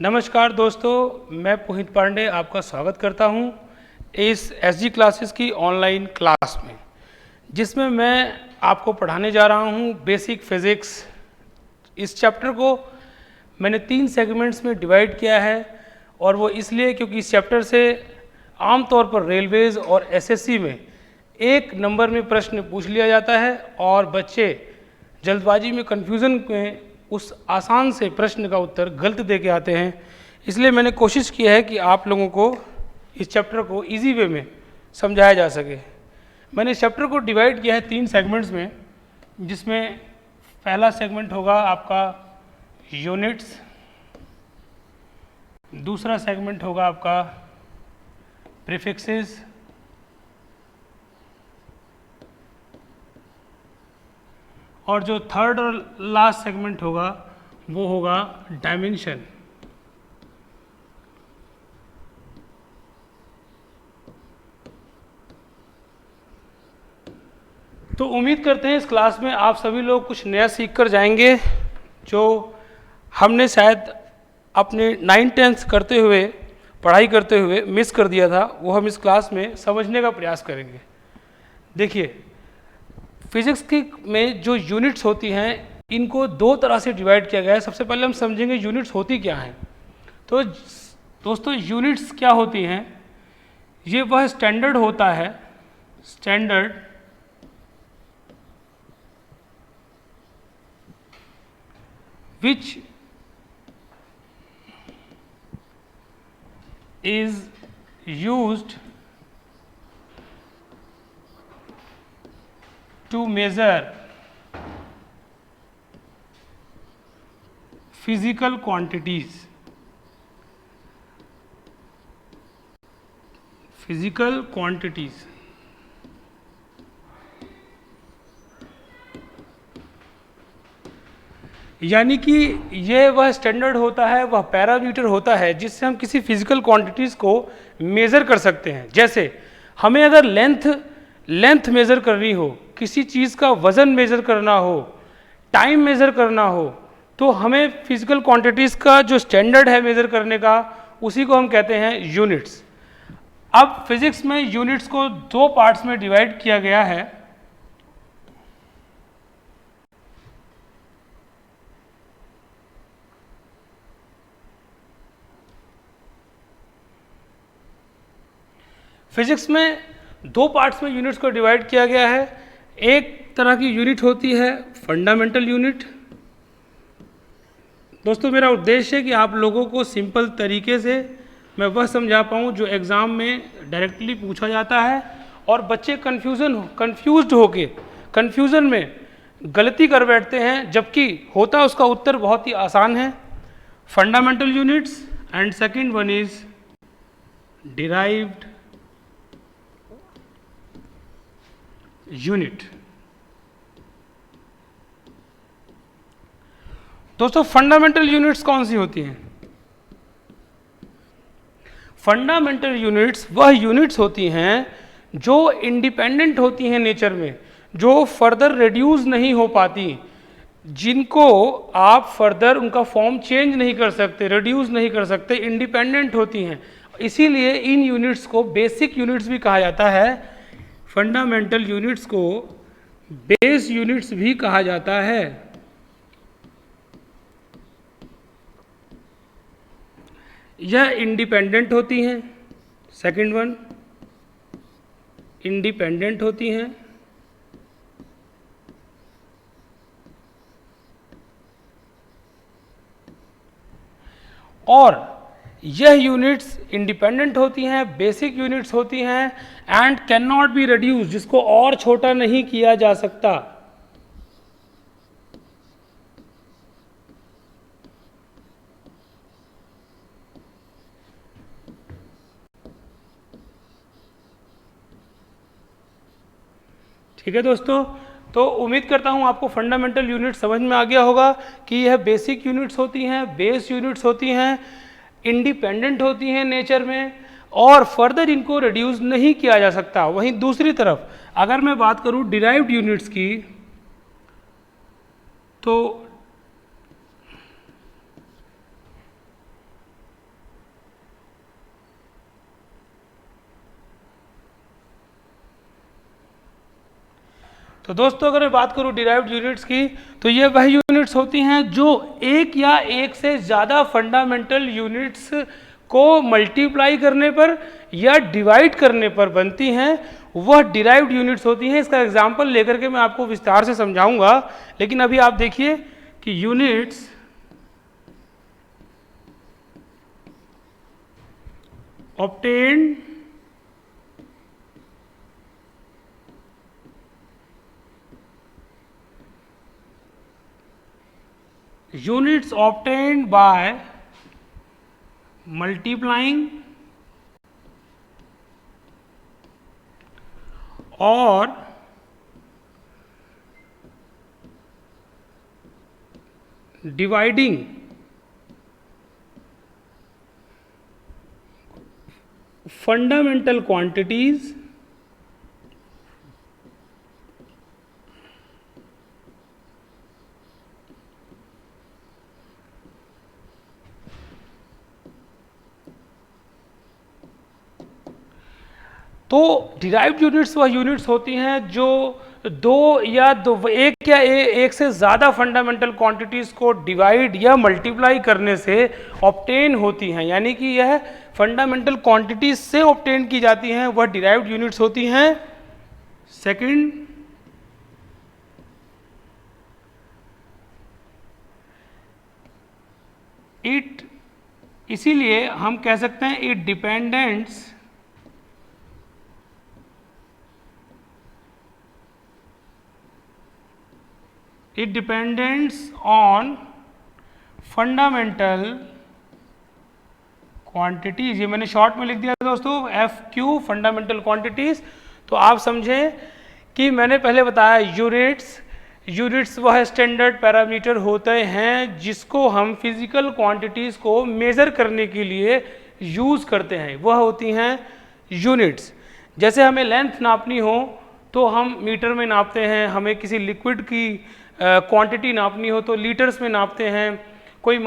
नमस्कार दोस्तों, मैं पुनीत पांडे आपका स्वागत करता हूं इस एसजी क्लासेस की ऑनलाइन क्लास में, जिसमें मैं आपको पढ़ाने जा रहा हूं बेसिक फिज़िक्स। इस चैप्टर को मैंने 3 सेगमेंट्स में डिवाइड किया है और वो इसलिए क्योंकि इस चैप्टर से आमतौर पर रेलवेज़ और एसएससी में 1 नंबर में प्रश्न पूछ लिया जाता है और बच्चे जल्दबाजी में कन्फ्यूज़न में उस आसान से प्रश्न का उत्तर गलत दे के आते हैं। इसलिए मैंने कोशिश की है कि आप लोगों को इस चैप्टर को इजी वे में समझाया जा सके। मैंने इस चैप्टर को डिवाइड किया है 3 सेगमेंट्स में, जिसमें पहला सेगमेंट होगा आपका यूनिट्स, दूसरा सेगमेंट होगा आपका प्रीफिक्सेस, और जो थर्ड और लास्ट सेगमेंट होगा वो होगा डायमेंशन। तो उम्मीद करते हैं इस क्लास में आप सभी लोग कुछ नया सीख कर जाएंगे, जो हमने शायद अपने 9th-10th करते हुए पढ़ाई करते हुए मिस कर दिया था, वो हम इस क्लास में समझने का प्रयास करेंगे। देखिए, फिजिक्स की में जो यूनिट्स होती हैं इनको 2 तरह से डिवाइड किया गया है। सबसे पहले हम समझेंगे यूनिट्स होती क्या हैं। तो दोस्तों, यूनिट्स क्या होती हैं? ये वह स्टैंडर्ड होता है, standard which is used to measure physical quantities, physical quantities। यानी कि ये वह स्टैंडर्ड होता है, वह पैरामीटर होता है जिससे हम किसी फिजिकल क्वांटिटीज़ को मेज़र कर सकते हैं। जैसे हमें अगर लेंथ मेज़र करनी हो, किसी चीज़ का वज़न मेज़र करना हो, टाइम मेज़र करना हो, तो हमें फिजिकल क्वांटिटीज़ का जो स्टैंडर्ड है मेज़र करने का, उसी को हम कहते हैं यूनिट्स। अब फिजिक्स में यूनिट्स को 2 पार्ट्स में डिवाइड किया गया है। फिजिक्स में 2 पार्ट्स में यूनिट्स को डिवाइड किया गया है। एक तरह की यूनिट होती है फंडामेंटल यूनिट। दोस्तों, मेरा उद्देश्य है कि आप लोगों को सिंपल तरीके से मैं वह समझा पाऊँ जो एग्ज़ाम में डायरेक्टली पूछा जाता है और बच्चे कन्फ्यूज़्ड होके कन्फ्यूज़न में गलती कर बैठते हैं, जबकि होता उसका उत्तर बहुत ही आसान है। Fundamental units and second one is derived unit. दोस्तों, फंडामेंटल यूनिट्स कौन सी होती हैं? फंडामेंटल यूनिट्स वह यूनिट्स होती हैं जो इंडिपेंडेंट होती हैं नेचर में, जो फर्दर रिड्यूस नहीं हो पाती, जिनको आप फर्दर उनका फॉर्म चेंज नहीं कर सकते, रिड्यूस नहीं कर सकते, इंडिपेंडेंट होती हैं। इसीलिए इन यूनिट्स को बेसिक यूनिट्स भी कहा जाता है। फंडामेंटल यूनिट्स को बेस यूनिट्स भी कहा जाता है। यह इंडिपेंडेंट होती हैं, सेकंड वन इंडिपेंडेंट होती हैं, और यह यूनिट्स इंडिपेंडेंट होती हैं, बेसिक यूनिट्स होती हैं and can not be reduce, जिसको और छोटा नहीं किया जा सकता। ठीक है दोस्तों, तो उम्मीद करता हूं आपको फंडामेंटल यूनिट समझ में आ गया होगा कि यह बेसिक यूनिट्स होती हैं, बेस यूनिट्स होती हैं, इंडिपेंडेंट होती हैं नेचर में और फर्दर इनको रिड्यूस नहीं किया जा सकता। वहीं दूसरी तरफ अगर मैं बात करूं डिराइव्ड यूनिट्स की, तो तो दोस्तों अगर मैं बात करूं डिराइव्ड यूनिट्स की, तो ये वह यूनिट्स होती हैं जो एक या एक से ज़्यादा फंडामेंटल यूनिट्स को मल्टीप्लाई करने पर या डिवाइड करने पर बनती हैं, वह डिराइव्ड यूनिट्स होती हैं। इसका एग्जांपल लेकर के मैं आपको विस्तार से समझाऊंगा, लेकिन अभी आप देखिए कि units obtained units obtained by multiplying or dividing fundamental quantities तो डिराइव्ड यूनिट्स वह यूनिट्स होती हैं जो एक या एक से ज़्यादा फंडामेंटल क्वांटिटीज़ को डिवाइड या मल्टीप्लाई करने से ऑब्टेन होती हैं, यानी कि यह फंडामेंटल क्वांटिटीज से ऑब्टेन की जाती हैं, वह डिराइव्ड यूनिट्स होती हैं। सेकंड, इसीलिए हम कह सकते हैं it dependents on fundamental quantities. ये मैंने शॉर्ट में लिख दिया दोस्तों, FQ फंडामेंटल क्वांटिटीज। तो आप समझें कि मैंने पहले बताया यूनिट्स वह स्टैंडर्ड पैरामीटर होते हैं जिसको हम फिजिकल क्वांटिटीज को मेजर करने के लिए यूज करते हैं, वह होती हैं यूनिट्स। जैसे हमें लेंथ नापनी हो तो हम मीटर में नापते हैं, हमें किसी लिक्विड की क्वांटिटी नापनी हो तो लीटर्स में नापते हैं, कोई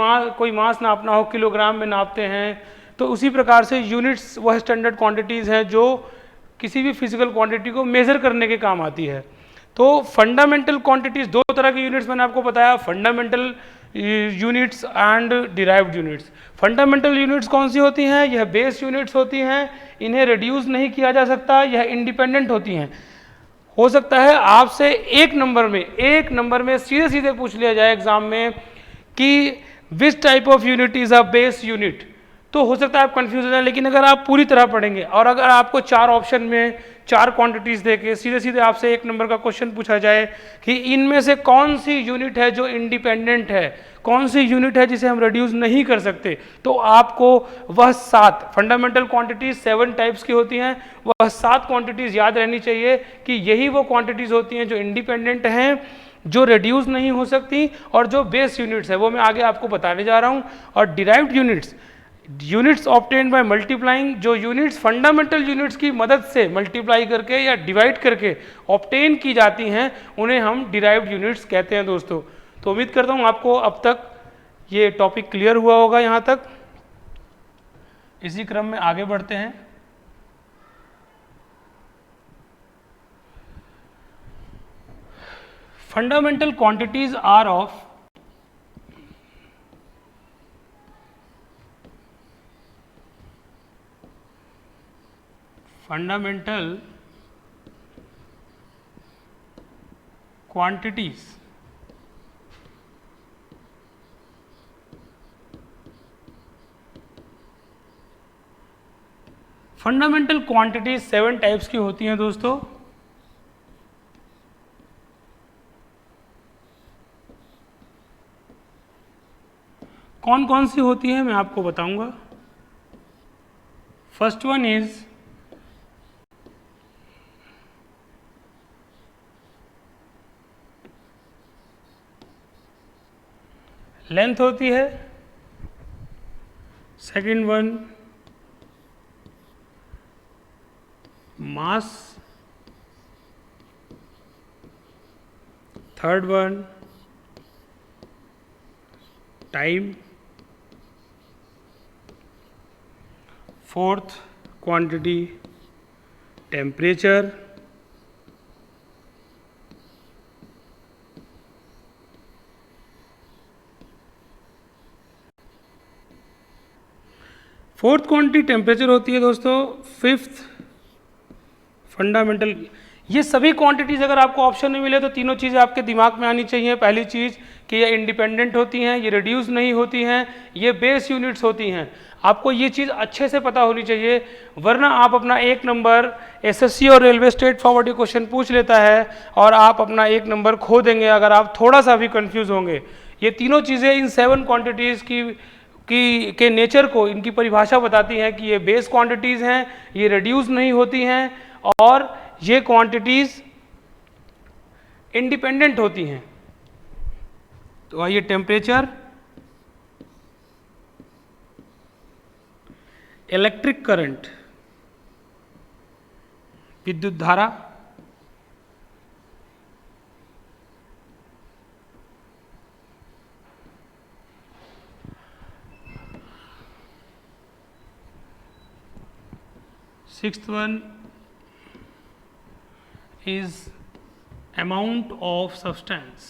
मास नापना हो किलोग्राम में नापते हैं। तो उसी प्रकार से यूनिट्स वह स्टैंडर्ड क्वांटिटीज़ हैं जो किसी भी फिजिकल क्वांटिटी को मेज़र करने के काम आती है। तो फंडामेंटल क्वांटिटीज़, दो तरह की यूनिट्स मैंने आपको बताया, fundamental units and derived units. Fundamental units कौन सी होती हैं? यह बेस यूनिट्स होती हैं, इन्हें रिड्यूस नहीं किया जा सकता, यह इंडिपेंडेंट होती हैं। हो सकता है आपसे एक नंबर में सीधे सीधे पूछ लिया जाए एग्जाम में कि which type of unit is a base unit, तो हो सकता है आप कंफ्यूज हो जाए। लेकिन अगर आप पूरी तरह पढ़ेंगे और अगर आपको 4 ऑप्शन में 4 क्वांटिटीज देके सीधे सीधे आपसे एक नंबर का क्वेश्चन पूछा जाए कि इनमें से कौन सी यूनिट है जो इंडिपेंडेंट है, कौन सी यूनिट है जिसे हम रिड्यूस नहीं कर सकते, तो आपको वह 7 फंडामेंटल क्वांटिटीज 7 टाइप्स की होती हैं, वह 7 क्वांटिटीज याद रहनी चाहिए कि यही वो क्वांटिटीज होती हैं जो इंडिपेंडेंट हैं, जो रिड्यूस नहीं हो सकती, और जो बेस यूनिट्स है वो मैं आगे आपको बताने जा रहा हूं। और derived units obtained by multiplying, जो यूनिट्स फंडामेंटल यूनिट्स की मदद से मल्टीप्लाई करके या डिवाइड करके ऑब्टेन की जाती हैं, उन्हें हम डिराइव्ड यूनिट्स कहते हैं दोस्तों। तो उम्मीद करता हूं आपको अब तक ये टॉपिक क्लियर हुआ होगा। यहां तक इसी क्रम में आगे बढ़ते हैं। Fundamental quantities are of fundamental quantities fundamental quantities 7 types की होती हैं दोस्तों। कौन कौन सी होती है मैं आपको बताऊंगा। फर्स्ट वन इज लेंथ होती है, second one mass, third one time, fourth quantity temperature, fourth quantity temperature होती है दोस्तों। फिफ्थ फंडामेंटल, ये सभी क्वांटिटीज़ अगर आपको ऑप्शन में मिले तो तीनों चीज़ें आपके दिमाग में आनी चाहिए। पहली चीज़ कि ये इंडिपेंडेंट होती हैं, ये रिड्यूस नहीं होती हैं, ये बेस यूनिट्स होती हैं। आपको ये चीज़ अच्छे से पता होनी चाहिए, वरना आप अपना 1 नंबर एसएससी और रेलवे स्ट्रेट फॉरवर्ड ये क्वेश्चन पूछ लेता है और आप अपना 1 नंबर खो देंगे अगर आप थोड़ा सा भी कंफ्यूज होंगे। ये तीनों चीज़ें इन 7 क्वांटिटीज़ के नेचर को, इनकी परिभाषा बताती हैं कि ये बेस क्वांटिटीज़ हैं, ये रिड्यूस नहीं होती हैं और ये क्वांटिटीज़ इंडिपेंडेंट होती हैं। तो आइए, टेम्परेचर, इलेक्ट्रिक करंट, विद्युत धारा, sixth one is amount of substance,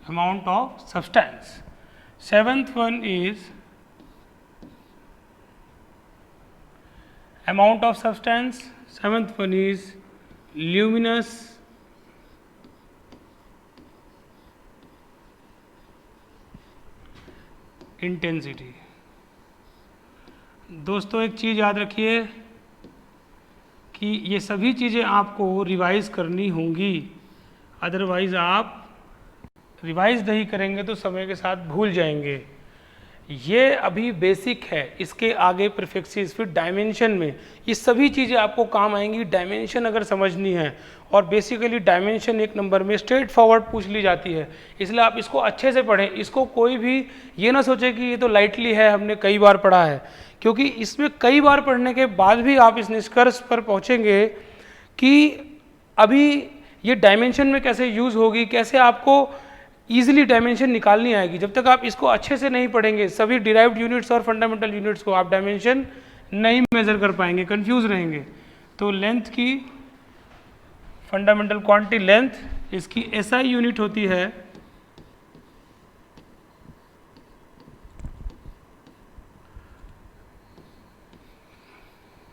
amount of substance. Seventh one is amount of substance. Seventh one is luminous intensity. दोस्तों एक चीज़ याद रखिए कि ये सभी चीज़ें आपको रिवाइज करनी होंगी, अदरवाइज़ आप रिवाइज नहीं करेंगे तो समय के साथ भूल जाएंगे। ये अभी बेसिक है, इसके आगे प्रीफिक्सेस, फिर डायमेंशन में ये सभी चीज़ें आपको काम आएंगी डायमेंशन अगर समझनी है। और बेसिकली डायमेंशन 1 नंबर में स्ट्रेट फॉरवर्ड पूछ ली जाती है, इसलिए आप इसको अच्छे से पढ़ें। इसको कोई भी ये ना सोचे कि ये तो लाइटली है, हमने कई बार पढ़ा है, क्योंकि इसमें कई बार पढ़ने के बाद भी आप इस निष्कर्ष पर पहुँचेंगे कि अभी ये डायमेंशन में कैसे यूज़ होगी, कैसे आपको ईजिली डायमेंशन निकालनी आएगी। जब तक आप इसको अच्छे से नहीं पढ़ेंगे, सभी डिराइव्ड यूनिट्स और फंडामेंटल यूनिट्स को, आप डायमेंशन नहीं मेजर कर पाएंगे, कंफ्यूज रहेंगे। तो लेंथ की फंडामेंटल क्वांटिटी लेंथ, इसकी एसआई यूनिट होती है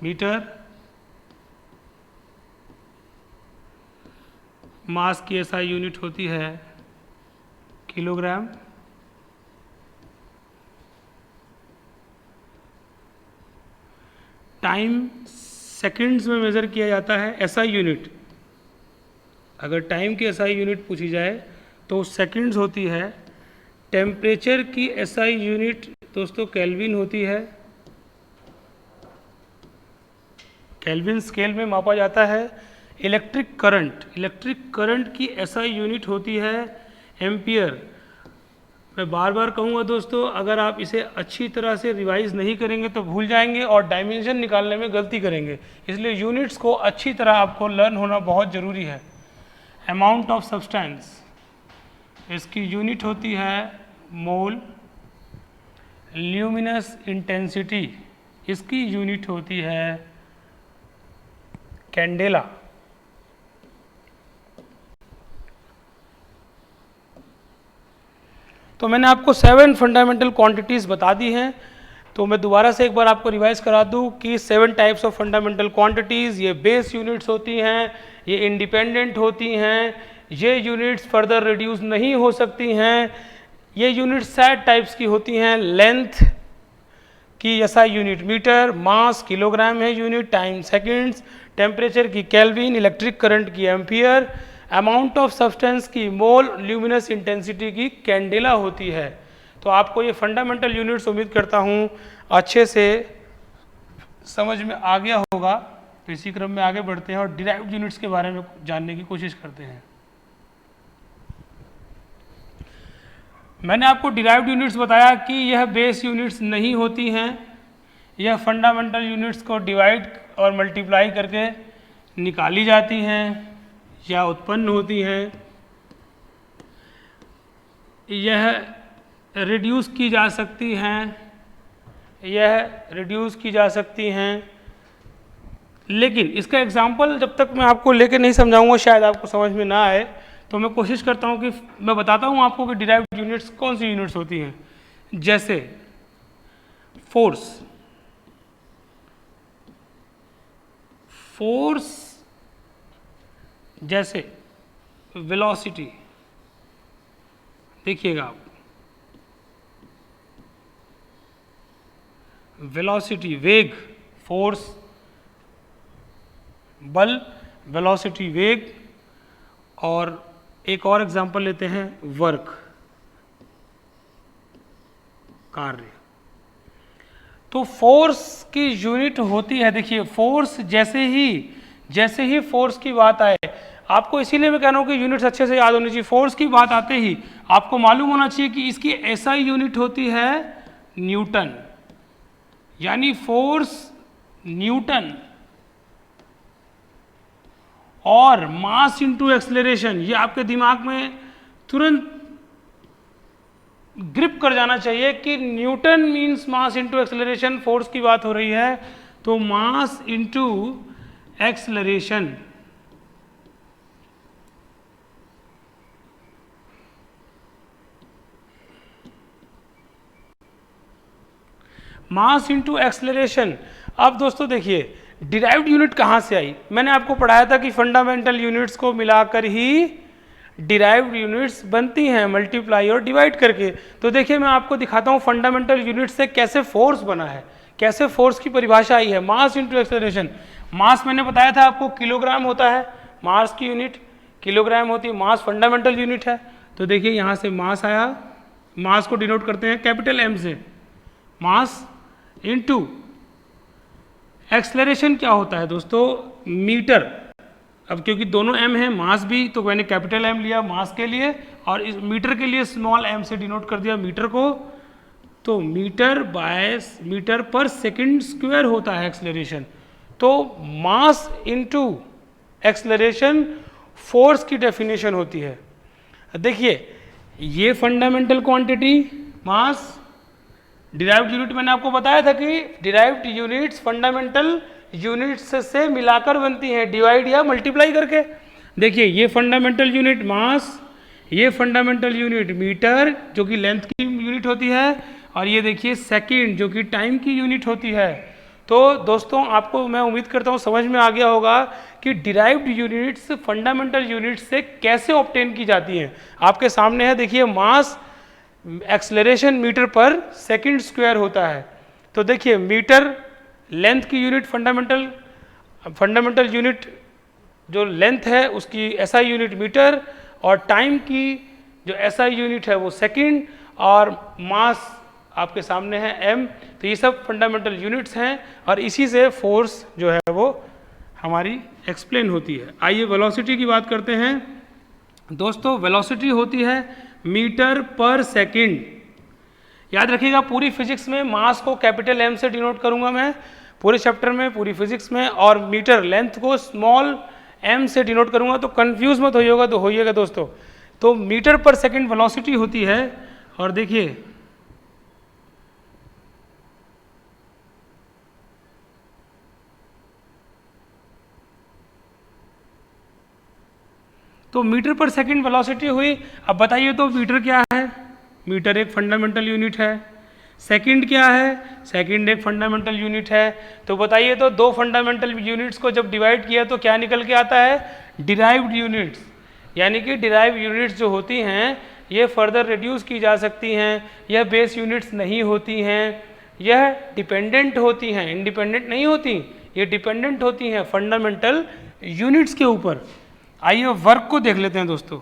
मीटर, मास की एसआई यूनिट होती है किलोग्राम, टाइम सेकंड्स में मेज़र किया जाता है एसआई यूनिट। अगर टाइम की एसआई यूनिट पूछी जाए तो सेकंड्स होती है। टेम्परेचर की एसआई यूनिट दोस्तों केल्विन होती है, केल्विन स्केल में मापा जाता है। इलेक्ट्रिक करंट की एसआई यूनिट होती है एम्पियर। मैं बार बार कहूँगा दोस्तों, अगर आप इसे अच्छी तरह से रिवाइज नहीं करेंगे तो भूल जाएंगे और डायमेंशन निकालने में गलती करेंगे, इसलिए यूनिट्स को अच्छी तरह आपको लर्न होना बहुत ज़रूरी है। अमाउंट ऑफ सब्सटेंस, इसकी यूनिट होती है मोल। ल्यूमिनस इंटेंसिटी, इसकी यूनिट होती है कैंडेला। तो मैंने आपको 7 फंडामेंटल क्वांटिटीज़ बता दी हैं। तो मैं दोबारा से एक बार आपको रिवाइज करा दूं कि 7 टाइप्स ऑफ फंडामेंटल क्वांटिटीज़, ये बेस यूनिट्स होती हैं, ये इंडिपेंडेंट होती हैं, ये यूनिट्स फर्दर रिड्यूस नहीं हो सकती हैं, ये यूनिट्स 7 टाइप्स की होती हैं। लेंथ की एसआई यूनिट मीटर, मास किलोग्राम है यूनिट, टाइम सेकंड्स, टेम्परेचर की केल्विन, इलेक्ट्रिक करंट की एम्पियर, अमाउंट ऑफ सब्सटेंस की मोल, ल्यूमिनस इंटेंसिटी की कैंडेला होती है। तो आपको ये फंडामेंटल यूनिट्स उम्मीद करता हूँ अच्छे से समझ में आ गया होगा। तो इसी क्रम में आगे बढ़ते हैं और डिराइव्ड यूनिट्स के बारे में जानने की कोशिश करते हैं। मैंने आपको डिराइव्ड यूनिट्स बताया कि यह बेस यूनिट्स नहीं होती हैं, यह फंडामेंटल यूनिट्स को डिवाइड और मल्टीप्लाई करके निकाली जाती हैं या उत्पन्न होती हैं। यह रिड्यूस की जा सकती हैं, लेकिन इसका एग्जाम्पल जब तक मैं आपको लेके नहीं समझाऊंगा शायद आपको समझ में ना आए, तो मैं कोशिश करता हूँ कि मैं बताता हूँ आपको कि डिराइव्ड यूनिट्स कौन सी यूनिट्स होती हैं। जैसे फोर्स, जैसे वेलोसिटी, देखिएगा आप, वेलोसिटी वेग, फोर्स बल, वेलोसिटी वेग, और एक और एग्जांपल लेते हैं वर्क, कार्य। तो फोर्स की यूनिट होती है, देखिए फोर्स जैसे ही फोर्स की बात आए, आपको इसीलिए मैं कह रहा हूँ कि यूनिट्स अच्छे से याद होनी चाहिए। फोर्स की बात आते ही आपको मालूम होना चाहिए कि इसकी एसआई यूनिट होती है न्यूटन, यानी फोर्स न्यूटन, और मास इनटू एक्सेलरेशन, ये आपके दिमाग में तुरंत ग्रिप कर जाना चाहिए कि Newton means mass into acceleration, force की बात हो रही है तो mass into acceleration. Mass into acceleration. अब दोस्तों देखिए डिराइव्ड यूनिट कहाँ से आई, मैंने आपको पढ़ाया था कि फंडामेंटल यूनिट्स को मिलाकर ही डिराइव्ड यूनिट्स बनती हैं, मल्टीप्लाई और डिवाइड करके। तो देखिए मैं आपको दिखाता हूँ फंडामेंटल यूनिट से कैसे फोर्स बना है, कैसे फोर्स की परिभाषा आई है। मास इनटू एक्सेलरेशन, मास मैंने बताया था आपको किलोग्राम होता है, मास की यूनिट किलोग्राम होती है, मास फंडामेंटल यूनिट है। तो देखिए यहाँ से मास आया, मास को डिनोट करते हैं कैपिटल एम से, मास इनटू एक्सेलरेशन क्या होता है दोस्तों, मीटर। अब क्योंकि दोनों एम है, मास भी, तो मैंने कैपिटल एम लिया मास के लिए और इस मीटर के लिए स्मॉल एम से डिनोट कर दिया मीटर को। तो मीटर पर सेकंड स्क्वायर होता है एक्सेलरेशन। तो मास इनटू एक्सेलरेशन फोर्स की डेफिनेशन होती है। देखिए ये फंडामेंटल क्वांटिटी मास, डिराइव्ड यूनिट मैंने आपको बताया था कि डिराइव्ड यूनिट्स फंडामेंटल यूनिट्स से मिलाकर बनती हैं, डिवाइड या मल्टीप्लाई करके। देखिए ये फंडामेंटल यूनिट मास, ये फंडामेंटल यूनिट मीटर जो कि लेंथ की यूनिट होती है, और ये देखिए सेकंड जो कि टाइम की यूनिट होती है। तो दोस्तों आपको मैं उम्मीद करता हूँ समझ में आ गया होगा कि डिराइव्ड यूनिट्स फंडामेंटल यूनिट्स से कैसे ऑब्टेन की जाती हैं। आपके सामने है, देखिए मास एक्सेलरेशन मीटर पर सेकंड स्क्वायर होता है। तो देखिए मीटर लेंथ की यूनिट, फंडामेंटल यूनिट जो लेंथ है उसकी एसआई यूनिट मीटर, और टाइम की जो एसआई यूनिट है वो सेकंड, और मास आपके सामने है एम। तो ये सब फंडामेंटल यूनिट्स हैं और इसी से फोर्स जो है वो हमारी एक्सप्लेन होती है। आइए वेलोसिटी की बात करते हैं। दोस्तों वेलोसिटी होती है मीटर पर सेकंड। याद रखिएगा पूरी फिजिक्स में मास को कैपिटल एम से डिनोट करूंगा मैं पूरे चैप्टर में, पूरी फिजिक्स में, और मीटर लेंथ को स्मॉल एम से डिनोट करूंगा। तो कंफ्यूज मत होइएगा दोस्तों। तो मीटर पर सेकंड वेलोसिटी होती है। और देखिए तो मीटर पर सेकंड वेलोसिटी हुई। अब बताइए तो मीटर क्या है, मीटर एक फंडामेंटल यूनिट है। सेकंड क्या है, सेकंड एक फंडामेंटल यूनिट है। तो बताइए तो दो फंडामेंटल यूनिट्स को जब डिवाइड किया तो क्या निकल के आता है, डिराइव्ड यूनिट्स। यानी कि डिराइव्ड यूनिट्स जो होती हैं ये फर्दर रिड्यूस की जा सकती हैं, यह बेस यूनिट्स नहीं होती हैं, यह डिपेंडेंट होती हैं, इंडिपेंडेंट नहीं होती, ये डिपेंडेंट होती हैं फंडामेंटल यूनिट्स के ऊपर। आइए वर्क को देख लेते हैं दोस्तों।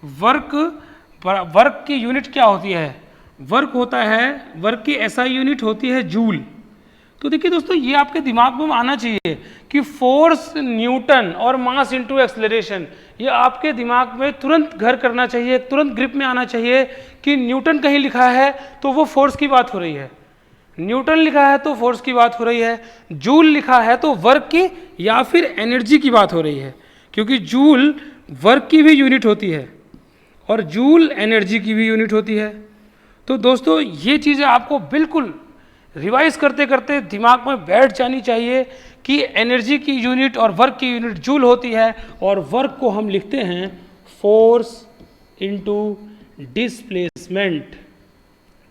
वर्क की यूनिट क्या होती है, वर्क होता है, वर्क की एसआई यूनिट होती है जूल। तो देखिए दोस्तों ये आपके दिमाग में आना चाहिए कि फोर्स न्यूटन और मास इनटू एक्सेलरेशन, ये आपके दिमाग में तुरंत घर करना चाहिए, तुरंत ग्रिप में आना चाहिए कि न्यूटन कहीं लिखा है तो वो फोर्स की बात हो रही है, न्यूटन लिखा है तो फोर्स की बात हो रही है, जूल लिखा है तो वर्क की या फिर एनर्जी की बात हो रही है, क्योंकि जूल वर्क की भी यूनिट होती है और जूल एनर्जी की भी यूनिट होती है। तो दोस्तों ये चीज़ें आपको बिल्कुल रिवाइज करते करते दिमाग में बैठ जानी चाहिए कि एनर्जी की यूनिट और वर्क की यूनिट जूल होती है, और वर्क को हम लिखते हैं फोर्स इनटू डिस्प्लेसमेंट,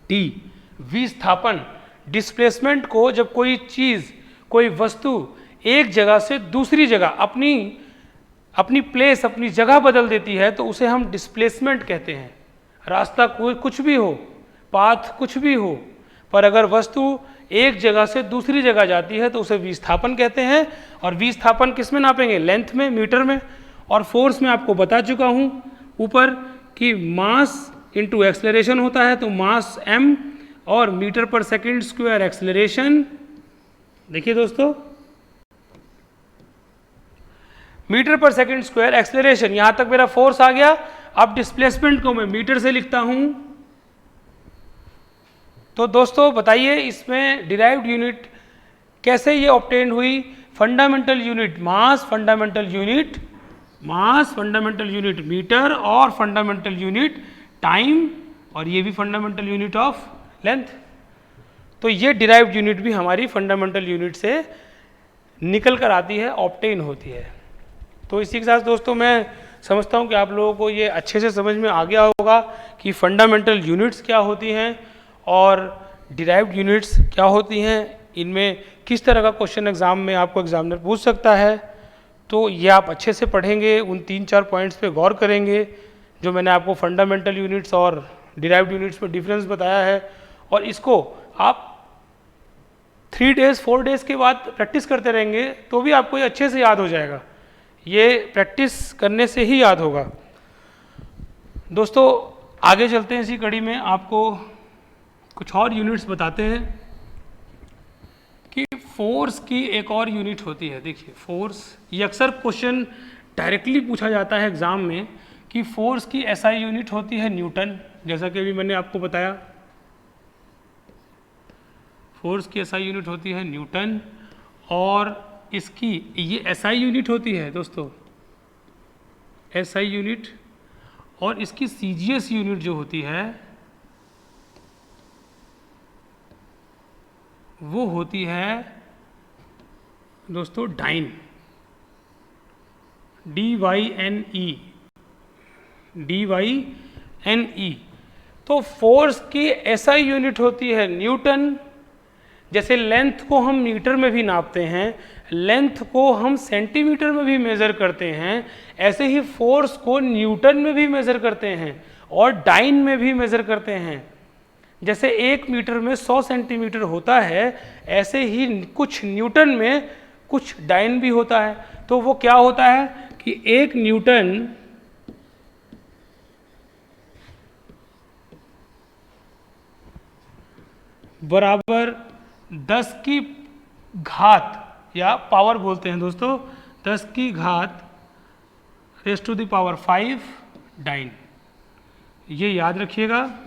डी। विस्थापन, डिस्प्लेसमेंट को जब कोई चीज़, कोई वस्तु एक जगह से दूसरी जगह अपनी प्लेस, अपनी जगह बदल देती है तो उसे हम डिस्प्लेसमेंट कहते हैं। रास्ता कोई कुछ भी हो, पाथ कुछ भी हो, पर अगर वस्तु एक जगह से दूसरी जगह जाती है तो उसे विस्थापन कहते हैं। और विस्थापन किस में नापेंगे? लेंथ में, मीटर में। और फोर्स में आपको बता चुका हूँ ऊपर कि मास इनटू एक्सेलरेशन होता है, तो मास m और मीटर पर सेकंड स्क्वायर एक्सेलरेशन। देखिए दोस्तों, मीटर पर सेकंड स्क्वायर एक्सेलरेशन, यहां तक मेरा फोर्स आ गया। अब डिस्प्लेसमेंट को मैं मीटर से लिखता हूं। तो दोस्तों बताइए इसमें डिराइव्ड यूनिट कैसे ये ऑब्टेन हुई? Fundamental unit mass, fundamental unit mass, fundamental unit metre और फंडामेंटल यूनिट टाइम, और ये भी फंडामेंटल यूनिट ऑफ लेंथ। तो ये डिराइव्ड यूनिट भी हमारी फंडामेंटल यूनिट से निकल कर आती है, ऑब्टेन होती है। तो इसी के साथ दोस्तों मैं समझता हूँ कि आप लोगों को ये अच्छे से समझ में आ गया होगा कि फंडामेंटल यूनिट्स क्या होती हैं और डिराइव्ड यूनिट्स क्या होती हैं, इनमें किस तरह का क्वेश्चन एग्जाम में आपको एग्जामिनर पूछ सकता है। तो ये आप अच्छे से पढ़ेंगे, उन 3-4 पॉइंट्स पे गौर करेंगे जो मैंने आपको फंडामेंटल यूनिट्स और डिराइव्ड यूनिट्स में डिफरेंस बताया है, और इसको आप 3 डेज 4 डेज के बाद प्रैक्टिस करते रहेंगे तो भी आपको ये अच्छे से याद हो जाएगा। ये प्रैक्टिस करने से ही याद होगा। दोस्तों आगे चलते हैं, इसी कड़ी में आपको कुछ और यूनिट्स बताते हैं कि फोर्स की एक और यूनिट होती है। देखिए फोर्स, ये अक्सर क्वेश्चन डायरेक्टली पूछा जाता है एग्जाम में कि फोर्स की एसआई यूनिट होती है न्यूटन, जैसा कि अभी मैंने आपको बताया। फोर्स की एसआई यूनिट होती है न्यूटन, और इसकी ये एसआई यूनिट होती है दोस्तों, एसआई यूनिट, और इसकी सीजीएस यूनिट जो होती है वो होती है दोस्तों डाइन, DYNE, DYNE। तो फोर्स की एसआई यूनिट होती है न्यूटन। जैसे लेंथ को हम मीटर में भी नापते हैं, लेंथ को हम सेंटीमीटर में भी मेज़र करते हैं, ऐसे ही फोर्स को न्यूटन में भी मेज़र करते हैं और डाइन में भी मेज़र करते हैं। जैसे 1 मीटर में 100 सेंटीमीटर होता है, ऐसे ही कुछ न्यूटन में कुछ डाइन भी होता है। तो वो क्या होता है कि 1 न्यूटन बराबर 10 की घात, या पावर बोलते हैं दोस्तों, 10 की घात raise to the power 5 dyne. ये याद रखिएगा,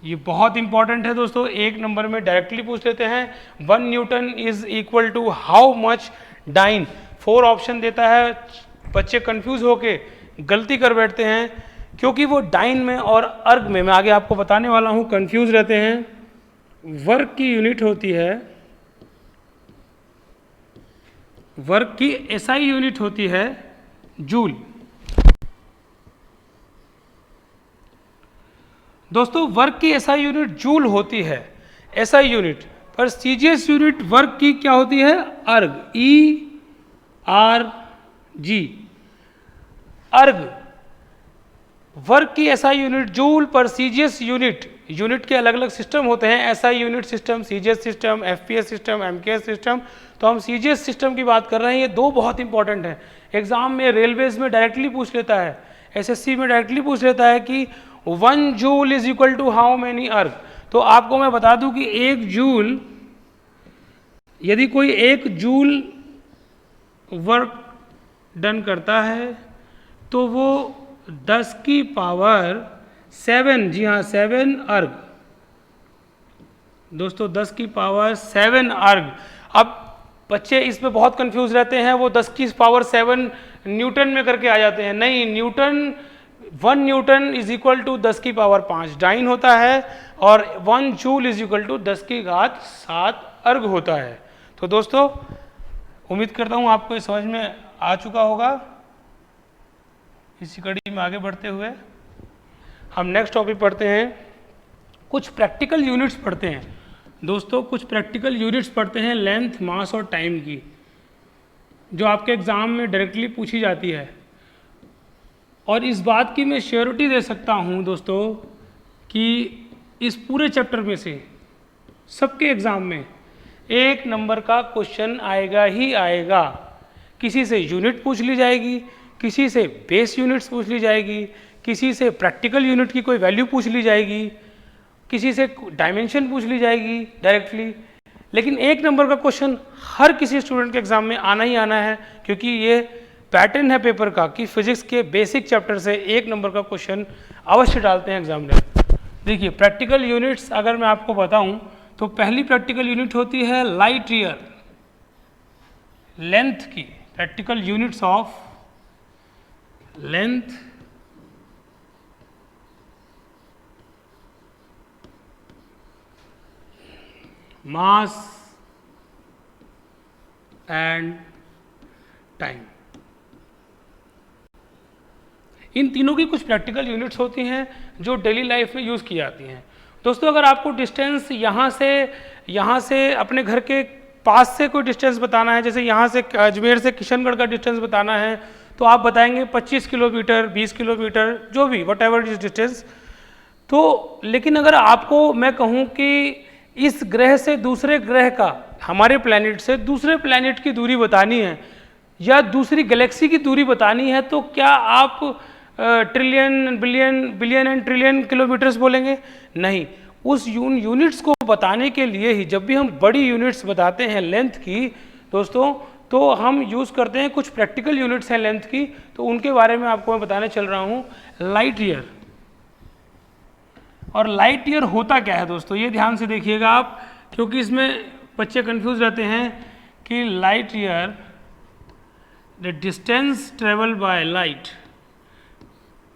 ये बहुत इंपॉर्टेंट है दोस्तों। 1 नंबर में डायरेक्टली पूछ लेते हैं 1 newton is equal to how much dyne. 4 option देता है, बच्चे कंफ्यूज होके गलती कर बैठते हैं क्योंकि वो डाइन में और अर्ग में, मैं आगे आपको बताने वाला हूँ, कंफ्यूज रहते हैं। वर्क की यूनिट होती है, वर्क की एसआई यूनिट होती है जूल। दोस्तों वर्क की एसआई यूनिट जूल होती है, एसआई यूनिट, पर सीजीएस यूनिट वर्क की क्या होती है? अर्ग, ERG, अर्ग। वर्क की एसआई यूनिट जूल, पर सीजीएस यूनिट, यूनिट के अलग अलग सिस्टम होते हैं, SI unit system, CGS system, FPS system, MKS system. तो हम सीजीएस सिस्टम की बात कर रहे हैं। ये 2 बहुत इंपॉर्टेंट हैं। एग्जाम में रेलवेज में डायरेक्टली पूछ लेता है, एसएससी में डायरेक्टली पूछ लेता है कि 1 joule is equal to how many erg. तो आपको मैं बता दूं कि 1 जूल, यदि कोई 1 जूल वर्क डन करता है तो वो 10 की पावर 7, जी हाँ 7 अर्ग दोस्तों, 10 की पावर 7 अर्ग। अब बच्चे इसमें बहुत कंफ्यूज रहते हैं, वो 10 की पावर 7 न्यूटन में करके आ जाते हैं। नहीं, newton 1 newton is equal to 10 की पावर 5 डाइन होता है और 1 जूल इज इक्वल टू 10 की घात 7 अर्ग होता है। तो दोस्तों उम्मीद करता हूँ आपको ये समझ में आ चुका होगा। इसी कड़ी में आगे बढ़ते हुए हम नेक्स्ट टॉपिक पढ़ते हैं, कुछ प्रैक्टिकल यूनिट्स पढ़ते हैं। दोस्तों कुछ प्रैक्टिकल यूनिट्स पढ़ते हैं लेंथ, मास और टाइम की, जो आपके एग्ज़ाम में डायरेक्टली पूछी जाती है। और इस बात की मैं श्योरिटी दे सकता हूँ दोस्तों कि इस पूरे चैप्टर में से सबके एग्ज़ाम में 1 नंबर का क्वेश्चन आएगा ही आएगा। किसी से यूनिट पूछ ली जाएगी, किसी से बेस यूनिट्स पूछ ली जाएगी, किसी से प्रैक्टिकल यूनिट की कोई वैल्यू पूछ ली जाएगी, किसी से डायमेंशन पूछ ली जाएगी डायरेक्टली। लेकिन 1 नंबर का क्वेश्चन हर किसी स्टूडेंट के एग्ज़ाम में आना ही आना है, क्योंकि ये पैटर्न है पेपर का कि फिजिक्स के बेसिक चैप्टर से 1 नंबर का क्वेश्चन अवश्य डालते हैं एग्जामिनर। देखिए प्रैक्टिकल यूनिट्स अगर मैं आपको बताऊं तो पहली प्रैक्टिकल यूनिट होती है लाइट ईयर, लेंथ की। Practical units of length, mass and time, इन तीनों की कुछ प्रैक्टिकल यूनिट्स होती हैं जो डेली लाइफ में यूज़ की जाती हैं। दोस्तों अगर आपको डिस्टेंस यहाँ से अपने घर के पास से कोई डिस्टेंस बताना है, जैसे यहाँ से अजमेर से किशनगढ़ का डिस्टेंस बताना है, तो आप बताएंगे 25 किलोमीटर, 20 किलोमीटर, जो भी वट एवर इज डिस्टेंस। तो लेकिन अगर आपको मैं कहूँ कि इस ग्रह से दूसरे ग्रह का, हमारे प्लैनेट से दूसरे प्लैनेट की दूरी बतानी है या दूसरी गैलेक्सी की दूरी बतानी है, तो क्या आप trillion, billion and trillion kilometres बोलेंगे? नहीं। उस यूनिट्स को बताने के लिए ही जब भी हम बड़ी यूनिट्स बताते हैं लेंथ की दोस्तों, तो हम यूज़ करते हैं कुछ प्रैक्टिकल यूनिट्स हैं लेंथ की, तो उनके बारे में आपको मैं बताने चल रहा हूँ। Light year. और लाइट ईयर होता क्या है दोस्तों, ये ध्यान से देखिएगा आप, क्योंकि इसमें बच्चे कंफ्यूज रहते हैं कि light year, the distance travel by light,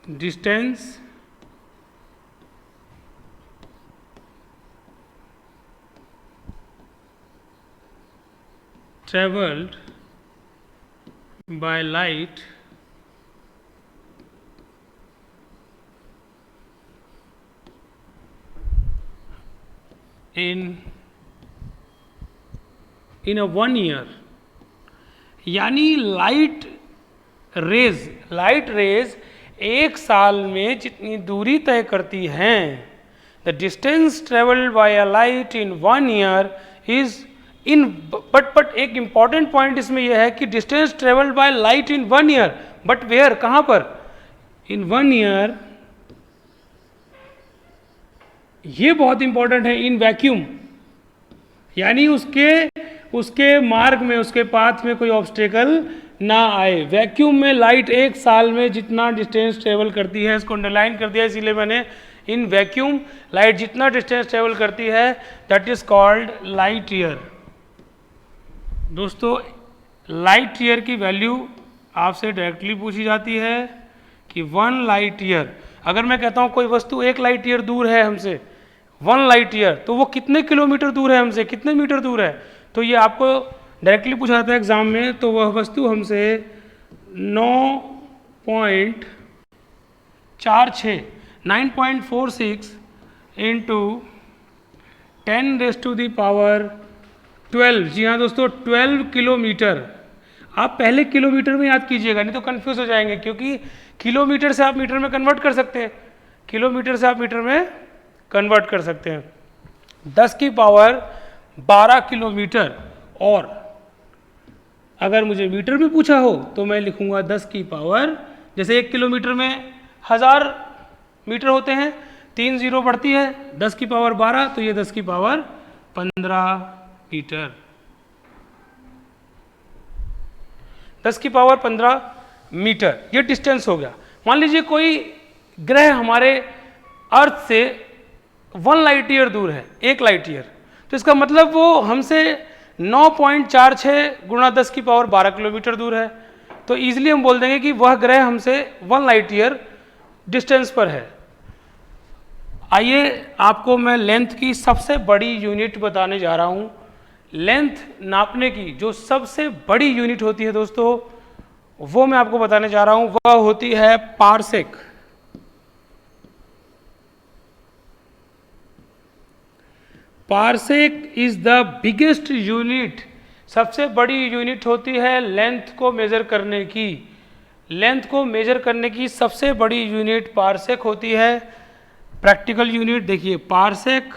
distance traveled by light in a 1 year, यानी लाइट रेज 1 साल में जितनी दूरी तय करती हैं, the distance travelled by a light in 1 year is in, but एक इंपॉर्टेंट पॉइंट इसमें यह है कि distance travelled by light in 1 year, but where, कहाँ पर? इन 1 year, ये बहुत इंपॉर्टेंट है, इन वैक्यूम, यानी उसके मार्ग में, उसके पाथ में कोई ऑब्स्टेकल ना आए। वैक्यूम में लाइट 1 साल में जितना डिस्टेंस ट्रेवल करती है, इसको अंडरलाइन कर दिया इसीलिए मैंने, इन वैक्यूम लाइट जितना डिस्टेंस ट्रेवल करती है that is called light year. दोस्तों लाइट ईयर की वैल्यू आपसे डायरेक्टली पूछी जाती है कि 1 लाइट ईयर, अगर मैं कहता हूँ कोई वस्तु 1 लाइट ईयर दूर है हमसे, 1 लाइट ईयर, तो वो कितने किलोमीटर दूर है हमसे, कितने मीटर दूर है? तो ये आपको डायरेक्टली पूछा जाता है एग्जाम में। तो वह वस्तु हमसे 9.46 इंटू 10⁻12, जी हाँ दोस्तों 12 किलोमीटर। आप पहले किलोमीटर में याद कीजिएगा, नहीं तो कंफ्यूज हो जाएंगे, क्योंकि किलोमीटर से आप मीटर में कन्वर्ट कर सकते हैं, किलोमीटर से आप मीटर में कन्वर्ट कर सकते हैं। 10⁻12 किलोमीटर, और अगर मुझे मीटर में पूछा हो तो मैं लिखूंगा 10⁻, जैसे 1 किलोमीटर में 1000 मीटर होते हैं, 3 जीरो बढ़ती है, 10⁻12, तो ये 10⁻15 मीटर, 10⁻15 मीटर, ये डिस्टेंस हो गया। मान लीजिए कोई ग्रह हमारे अर्थ से 1 लाइट ईयर दूर है, 1 लाइट ईयर, तो इसका मतलब वो हमसे 9.46 गुणा 10⁻12 किलोमीटर दूर है। तो ईजिली हम बोल देंगे कि वह ग्रह हमसे 1 लाइट ईयर डिस्टेंस पर है। आइए आपको मैं लेंथ की सबसे बड़ी यूनिट बताने जा रहा हूँ। लेंथ नापने की जो सबसे बड़ी यूनिट होती है दोस्तों, वो मैं आपको बताने जा रहा हूँ, वह होती है parsec. Parsec is the biggest unit, सबसे बड़ी यूनिट होती है लेंथ को मेजर करने की। लेंथ को मेजर करने की सबसे बड़ी यूनिट पारसेक होती है। प्रैक्टिकल यूनिट देखिए, पारसेक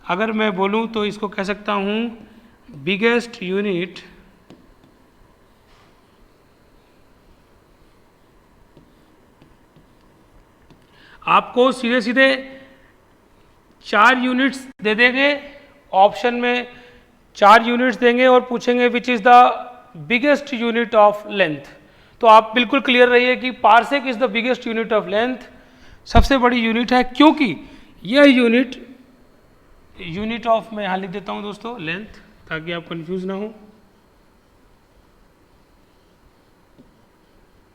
अगर मैं बोलूं तो इसको कह सकता हूं बिगेस्ट यूनिट आपको सीधे सीधे 4 यूनिट्स दे देंगे, ऑप्शन में 4 यूनिट्स देंगे और पूछेंगे which is the biggest unit of length. तो आप बिल्कुल क्लियर रहिए कि parsec is the biggest unit of length, सबसे बड़ी यूनिट है, क्योंकि यह यूनिट ऑफ, मैं यहाँ लिख देता हूँ दोस्तों लेंथ, ताकि आप कंफ्यूज ना हो।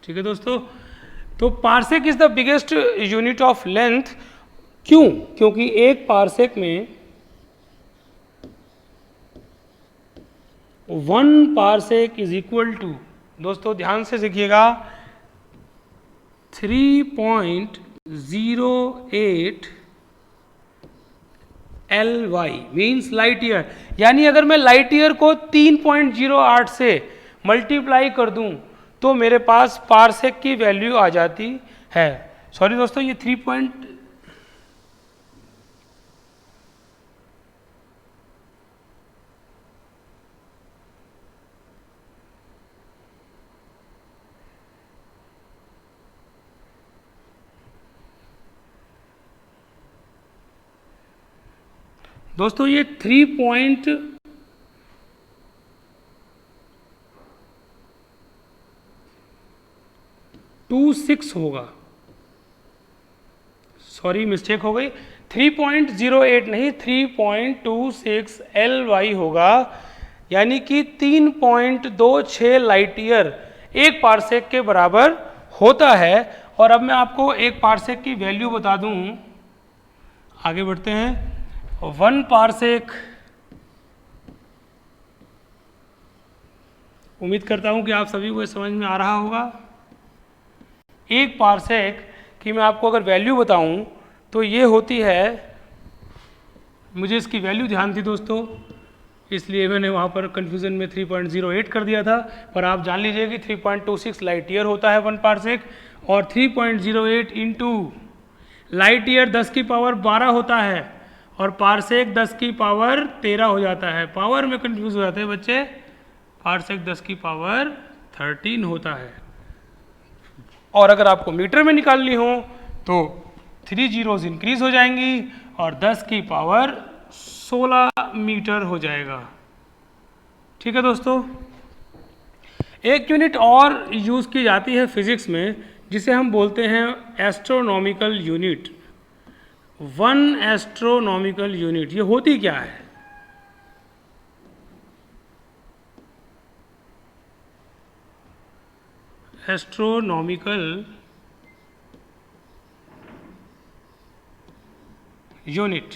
ठीक है दोस्तों, तो parsec is the biggest unit of length. क्यों? क्योंकि एक पारसेक में 1 पारसेक इज इक्वल टू, दोस्तों ध्यान से देखिएगा, 3.08 LY मीन्स लाइट ईयर। यानी अगर मैं लाइट ईयर को 3.08 से मल्टीप्लाई कर दूं तो मेरे पास पारसेक की वैल्यू आ जाती है। सॉरी दोस्तों, ये 3. दोस्तों ये 3.26 होगा, सॉरी मिस्टेक हो गई, 3.08 नहीं 3.26 LY होगा। यानी कि 3.26 लाइट ईयर एक पारसेक के बराबर होता है। और अब मैं आपको एक पारसेक की वैल्यू बता दूं, आगे बढ़ते हैं। 1 पारसेक, उम्मीद करता हूं कि आप सभी को समझ में आ रहा होगा। एक पारसेक की मैं आपको अगर वैल्यू बताऊं तो ये होती है, मुझे इसकी वैल्यू ध्यान थी दोस्तों, इसलिए मैंने वहाँ पर कन्फ्यूज़न में 3.08 कर दिया था, पर आप जान लीजिए कि 3.26 लाइट ईयर होता है 1 पारसेक, और 3.08 इंटू लाइट ईयर 10 की पावर 12 होता है, और पारसेक 10 की पावर 13 हो जाता है। पावर में कंफ्यूज हो जाते हैं बच्चे, पारसेक 10 की पावर 13 होता है। और अगर आपको मीटर में निकालनी हो तो 3 जीरोस इंक्रीज हो जाएंगी और 10 की पावर 16 मीटर हो जाएगा। ठीक है दोस्तों, एक यूनिट और यूज़ की जाती है फिजिक्स में, जिसे हम बोलते हैं एस्ट्रोनॉमिकल यूनिट। 1 एस्ट्रोनॉमिकल यूनिट, ये होती क्या है? एस्ट्रोनॉमिकल यूनिट,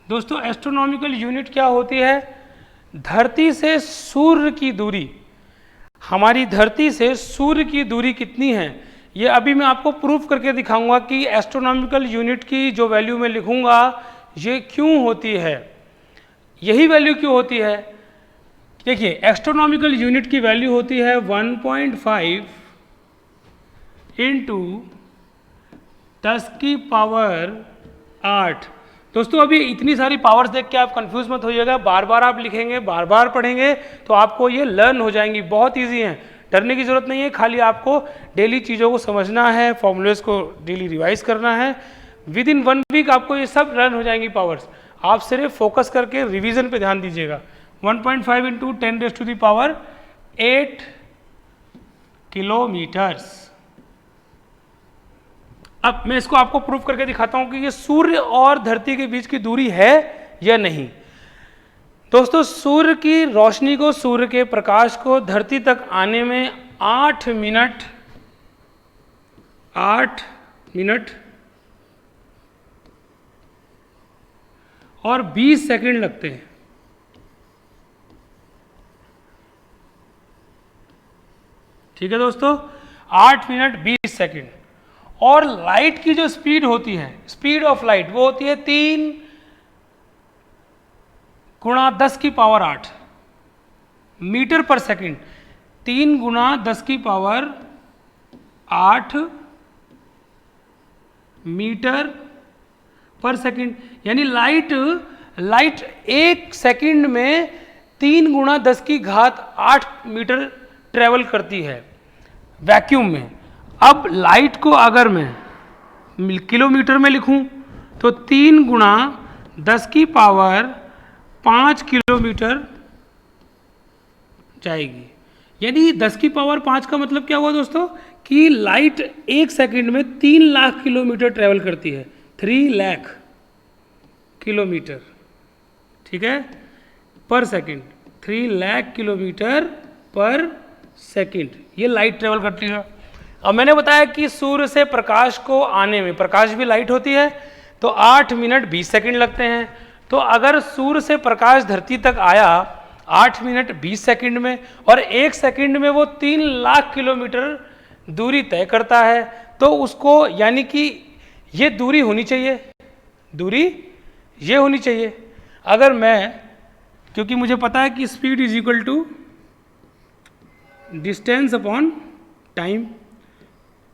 दोस्तों एस्ट्रोनॉमिकल यूनिट क्या होती है? धरती से सूर्य की दूरी, हमारी धरती से सूर्य की दूरी कितनी है, ये अभी मैं आपको प्रूफ करके दिखाऊंगा कि एस्ट्रोनॉमिकल यूनिट की जो वैल्यू मैं लिखूंगा ये क्यों होती है, यही वैल्यू क्यों होती है। देखिए, एस्ट्रोनॉमिकल यूनिट की वैल्यू होती है 1.5 इंटू 10 की पावर 8। दोस्तों अभी इतनी सारी पावर्स देख के आप कंफ्यूज मत होइएगा, बार बार आप लिखेंगे, बार बार पढ़ेंगे तो आपको ये लर्न हो जाएंगी, बहुत इजी हैं, डरने की जरूरत नहीं है। खाली आपको डेली चीज़ों को समझना है, फॉर्मूलेस को डेली रिवाइज करना है। विद इन 1 वीक आपको ये सब लर्न हो जाएंगी पावर्स। आप सिर्फ फोकस करके रिवीजन पे ध्यान दीजिएगा। 1.5 इंटू 10⁸ किलोमीटर्स। अब मैं इसको आपको प्रूफ करके दिखाता हूं कि ये सूर्य और धरती के बीच की दूरी है या नहीं। दोस्तों सूर्य की रोशनी को, सूर्य के प्रकाश को धरती तक आने में 8 मिनट और 20 सेकंड लगते हैं। ठीक है दोस्तों, 8 मिनट 20 सेकंड। और लाइट की जो स्पीड होती है, स्पीड ऑफ लाइट, वो होती है 3 गुणा 10 की पावर 8 मीटर पर सेकंड। 3 गुणा 10 की पावर 8 मीटर पर सेकंड, यानी लाइट 1 सेकंड में 3 गुणा 10 की घात 8 मीटर ट्रेवल करती है वैक्यूम में। अब लाइट को अगर मैं किलोमीटर में लिखूं तो 3 गुणा 10 की पावर 5 किलोमीटर जाएगी। यानी 10 की पावर 5 का मतलब क्या हुआ दोस्तों, कि लाइट 1 सेकंड में 3 लाख किलोमीटर ट्रेवल करती है, 3 लाख किलोमीटर, ठीक है, पर सेकंड, 3 लाख किलोमीटर पर सेकंड ये लाइट ट्रेवल करती है। अब मैंने बताया कि सूर्य से प्रकाश को आने में, प्रकाश भी लाइट होती है, तो 8 मिनट 20 सेकंड लगते हैं। तो अगर सूर्य से प्रकाश धरती तक आया 8 मिनट 20 सेकंड में और 1 सेकंड में वो 3 लाख किलोमीटर दूरी तय करता है, तो उसको, यानी कि ये दूरी होनी चाहिए, दूरी ये होनी चाहिए। अगर मैं, क्योंकि मुझे पता है कि speed is equal to distance upon time,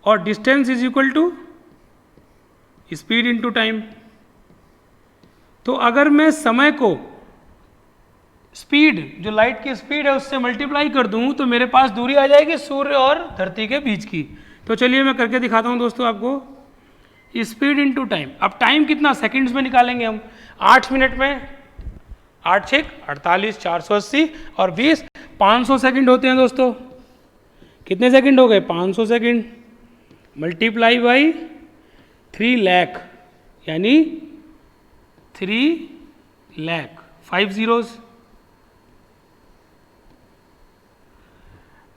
और distance is equal to speed into time. तो अगर मैं समय को स्पीड, जो लाइट की स्पीड है, उससे मल्टीप्लाई कर दूं तो मेरे पास दूरी आ जाएगी सूर्य और धरती के बीच की। तो चलिए मैं करके दिखाता हूं दोस्तों आपको, स्पीड इनटू टाइम। अब टाइम कितना सेकंड्स में निकालेंगे हम, 8 मिनट में 8 6 48, 480 और 20, 500 सेकंड होते हैं दोस्तों। कितने सेकंड हो गए, 500 सेकंड, मल्टीप्लाई बाई 3 लाख, यानी 3 लाख, 5 जीरोस।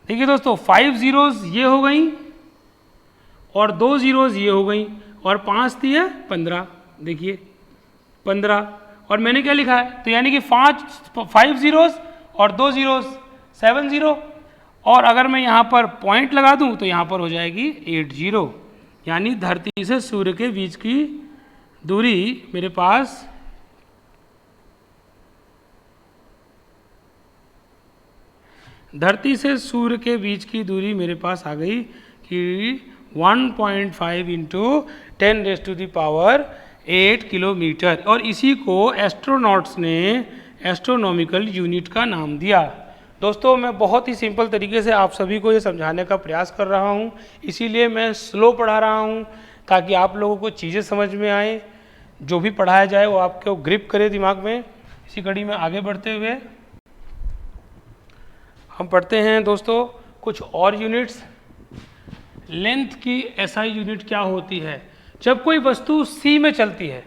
देखिए दोस्तों, 5 जीरोस ये हो गई और 2 जीरोस ये हो गई, और 5 थी है 15, देखिए 15, और मैंने क्या लिखा है, तो यानी कि 5 जीरोस और 2 जीरोस 7 जीरो, और अगर मैं यहाँ पर पॉइंट लगा दूँ तो यहाँ पर हो जाएगी 8 जीरो, यानी धरती से सूर्य के बीच की दूरी मेरे पास धरती से सूर्य के बीच की दूरी मेरे पास आ गई कि 1.5 इंटू 10⁻⁸ किलोमीटर, और इसी को एस्ट्रोनॉट्स ने एस्ट्रोनॉमिकल यूनिट का नाम दिया। दोस्तों, मैं बहुत ही सिंपल तरीके से आप सभी को ये समझाने का प्रयास कर रहा हूँ, इसीलिए मैं स्लो पढ़ा रहा हूँ ताकि आप लोगों को चीज़ें समझ में आए, जो भी पढ़ाया जाए वो आपको ग्रिप करे दिमाग में। इसी कड़ी में आगे बढ़ते हुए हम पढ़ते हैं दोस्तों कुछ और यूनिट्स। लेंथ की एसआई यूनिट क्या होती है? जब कोई वस्तु सी में चलती है,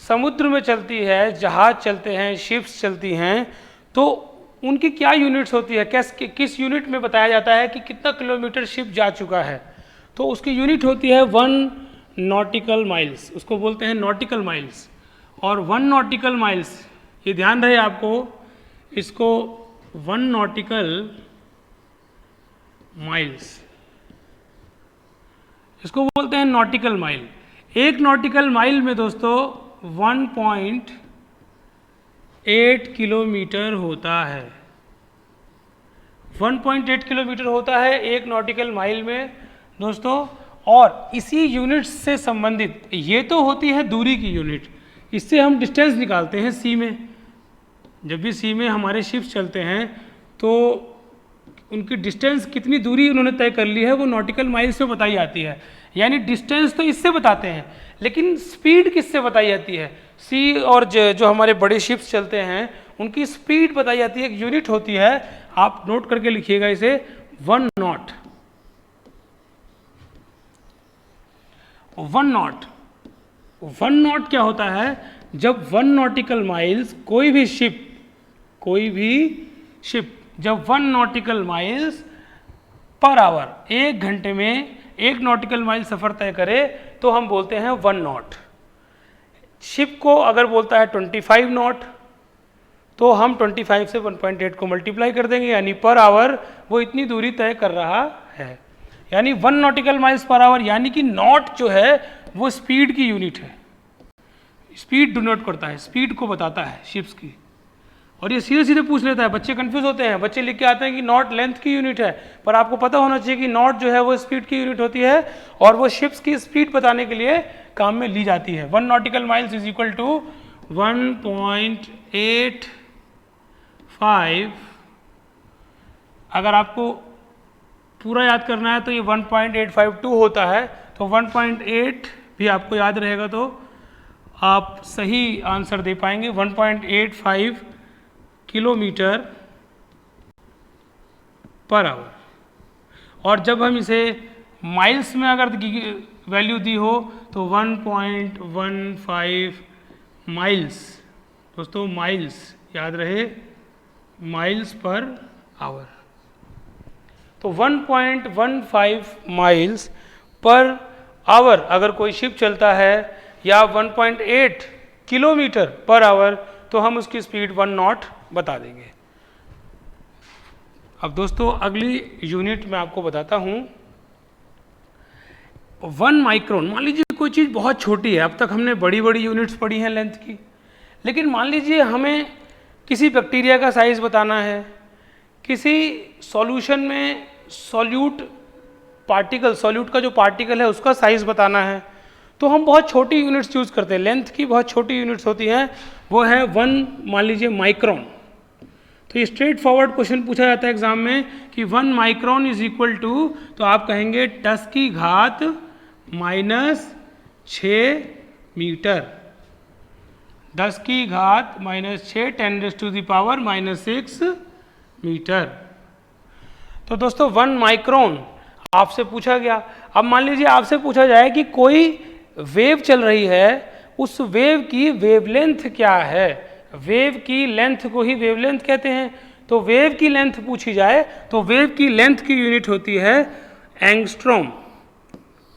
समुद्र में चलती है, जहाज चलते हैं, शिप्स चलती हैं, तो उनकी क्या यूनिट्स होती है, किस यूनिट में बताया जाता है कि कितना किलोमीटर शिप जा चुका है? तो उसकी यूनिट होती है 1 नॉटिकल माइल्स, उसको बोलते हैं नॉटिकल माइल्स। और 1 नॉटिकल माइल्स, ये ध्यान रहे आपको, इसको 1 नॉटिकल माइल्स, इसको बोलते हैं नॉटिकल माइल। 1 नॉटिकल माइल में दोस्तों 1.8 किलोमीटर होता है, 1.8 किलोमीटर होता है 1 नॉटिकल माइल में दोस्तों। और इसी यूनिट से संबंधित, ये तो होती है दूरी की यूनिट, इससे हम डिस्टेंस निकालते हैं सी में। जब भी सी में हमारे शिप्स चलते हैं तो उनकी डिस्टेंस, कितनी दूरी उन्होंने तय कर ली है, वो नॉटिकल माइल्स में बताई जाती है। यानी डिस्टेंस तो इससे बताते हैं, लेकिन स्पीड किससे बताई जाती है? सी और जो हमारे बड़े शिप्स चलते हैं उनकी स्पीड बताई जाती है, एक यूनिट होती है, आप नोट करके लिखिएगा इसे, 1 नॉट। 1 नॉट, 1 नॉट क्या होता है? जब 1 नॉटिकल माइल्स, कोई भी शिप जब 1 नॉटिकल माइल्स पर आवर, 1 घंटे में 1 नॉटिकल माइल सफ़र तय करे तो हम बोलते हैं 1 नॉट। शिप को अगर बोलता है 25 नॉट तो हम 25 से 1.8 को मल्टीप्लाई कर देंगे, यानी पर आवर वो इतनी दूरी तय कर रहा है, यानी 1 नॉटिकल माइल्स पर आवर, यानी कि नॉट जो है वो स्पीड की यूनिट है। स्पीड डिनोट करता है, स्पीड को बताता है शिप्स की। और ये सीधे सीधे पूछ लेता है, बच्चे कंफ्यूज होते हैं, बच्चे लिख के आते हैं कि नॉट लेंथ की यूनिट है, पर आपको पता होना चाहिए कि नॉट जो है वो स्पीड की यूनिट होती है और वो शिप्स की स्पीड बताने के लिए काम में ली जाती है। 1 nautical miles is equal to 1.85। अगर आपको पूरा याद करना है तो ये 1.852 होता है, तो 1.8 भी आपको याद रहेगा तो आप सही आंसर दे पाएंगे। 1.85 किलोमीटर पर आवर। और जब हम इसे माइल्स में अगर वैल्यू दी हो तो 1.15 माइल्स, दोस्तों माइल्स याद रहे, माइल्स पर आवर। तो 1.15 माइल्स पर आवर अगर कोई शिप चलता है या 1.8 किलोमीटर पर आवर तो हम उसकी स्पीड 1 नॉट बता देंगे। अब दोस्तों अगली यूनिट मैं आपको बताता हूँ 1 माइक्रोन। मान लीजिए कोई चीज़ बहुत छोटी है, अब तक हमने बड़ी बड़ी यूनिट्स पढ़ी हैं लेंथ की, लेकिन मान लीजिए हमें किसी बैक्टीरिया का साइज़ बताना है, किसी सॉल्यूशन में सॉल्यूट का जो पार्टिकल है उसका साइज़ बताना है, तो हम बहुत छोटी यूनिट्स यूज़ करते हैं। लेंथ की बहुत छोटी यूनिट्स होती हैं, वो है 1 मान लीजिए माइक्रोन। तो ये स्ट्रेट फॉरवर्ड क्वेश्चन पूछा जाता है एग्जाम में कि 1 माइक्रोन इज इक्वल टू, तो आप कहेंगे 10 की घात -6 मीटर। 10 की घात -6 10⁻⁻6 मीटर। तो दोस्तों 1 माइक्रोन आपसे पूछा गया। अब मान लीजिए आपसे पूछा जाए कि कोई वेव चल रही है, उस वेव की वेवलेंथ क्या है। वेव की लेंथ को ही वेवलेंथ कहते हैं। तो वेव की लेंथ पूछी जाए तो वेव की लेंथ की यूनिट होती है एंगस्ट्रॉम,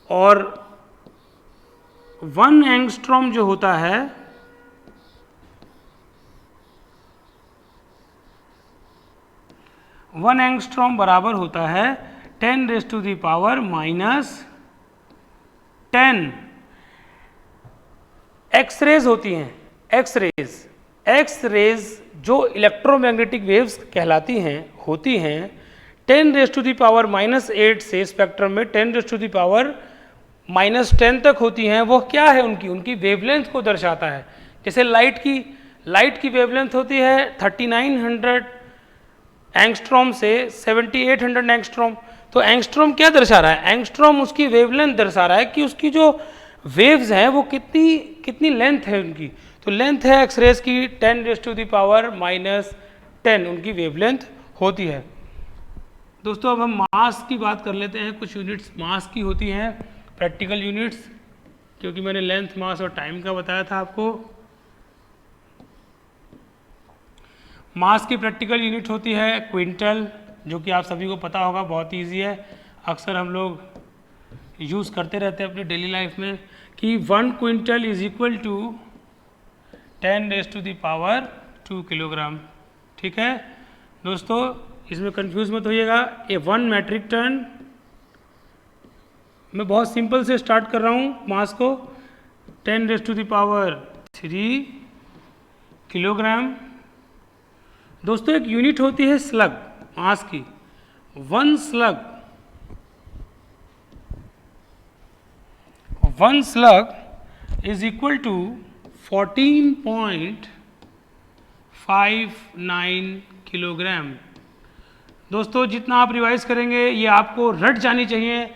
और 1 एंगस्ट्रॉम जो होता है 1 एंगस्ट्रॉम बराबर होता है 10⁻⁻10 एक्सरेज होती हैं। एक्सरेज जो इलेक्ट्रोमैग्नेटिक वेव्स कहलाती हैं होती हैं 10⁻⁻8 से स्पेक्ट्रम में 10⁻⁻10 तक होती हैं। वो क्या है, उनकी वेवलेंथ को दर्शाता है। जैसे लाइट की वेवलेंथ होती है 3900 एंगस्ट्रॉम से 7800 एंगस्ट्रॉम। तो एंगस्ट्रॉम क्या दर्शा रहा है, एंगस्ट्रॉम उसकी वेवलेंथ दर्शा रहा है कि उसकी जो वेव्स हैं वो कितनी लेंथ है उनकी। तो लेंथ है एक्सरेज की 10⁻⁻10 उनकी वेवलेंथ होती है। दोस्तों अब हम मास की बात कर लेते हैं। कुछ यूनिट्स मास की होती हैं, प्रैक्टिकल यूनिट्स, क्योंकि मैंने लेंथ, मास और टाइम का बताया था आपको। मास की प्रैक्टिकल यूनिट होती है क्विंटल, जो कि आप सभी को पता होगा, बहुत ईजी है, अक्सर हम लोग यूज़ करते रहते हैं अपनी डेली लाइफ में कि 1 quintal is equal to 10⁻² kilogram. ठीक है दोस्तों, इसमें कंफ्यूज मत होइएगा। ये 1 मैट्रिक टन, मैं बहुत सिंपल से स्टार्ट कर रहा हूँ मास को, 10⁻³ किलोग्राम। दोस्तों एक यूनिट होती है स्लग मास की। 1 slug is equal to 14.59 kilogram. दोस्तों जितना आप रिवाइज करेंगे ये आपको रट जानी चाहिए,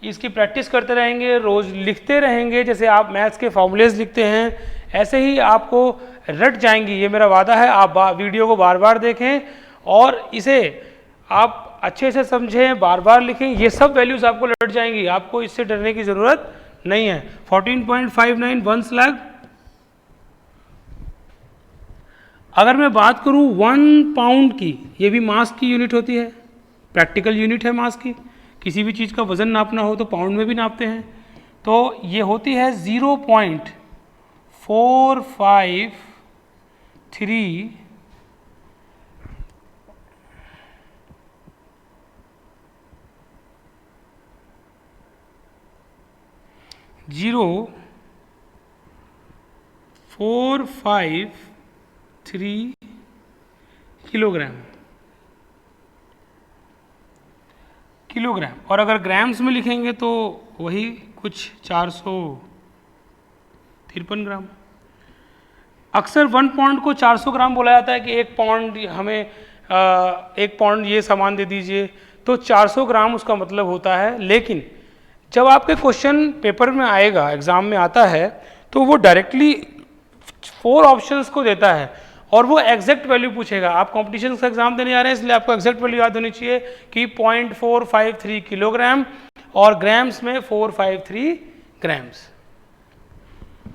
इसकी प्रैक्टिस करते रहेंगे, रोज़ लिखते रहेंगे, जैसे आप मैथ्स के फॉर्मूलेज लिखते हैं ऐसे ही आपको रट जाएंगी, ये मेरा वादा है। आप वीडियो को बार बार देखें और इसे आप अच्छे से समझें, बार बार लिखें, ये सब वैल्यूज़ आपको रट जाएंगी, आपको इससे डरने की ज़रूरत नहीं है। 14.59 1 स्लग। अगर मैं बात करूं 1 पाउंड की, ये भी मास की यूनिट होती है, प्रैक्टिकल यूनिट है मास की। किसी भी चीज़ का वज़न नापना हो तो पाउंड में भी नापते हैं। तो ये होती है 0.453 किलोग्राम। और अगर ग्राम्स में लिखेंगे तो वही कुछ 453 ग्राम। अक्सर 1 पाउंड को 400 ग्राम बोला जाता है कि 1 पाउंड हमें 1 पाउंड ये सामान दे दीजिए, तो 400 ग्राम उसका मतलब होता है। लेकिन जब आपके क्वेश्चन पेपर में आएगा, एग्जाम में आता है, तो वो डायरेक्टली 4 ऑप्शंस को देता है और वो एग्जैक्ट वैल्यू पूछेगा। आप कॉम्पिटिशन का एग्जाम देने जा रहे हैं, इसलिए आपको एग्जैक्ट वैल्यू याद होनी चाहिए कि 0.453 किलोग्राम और ग्राम्स में 453 ग्राम्स।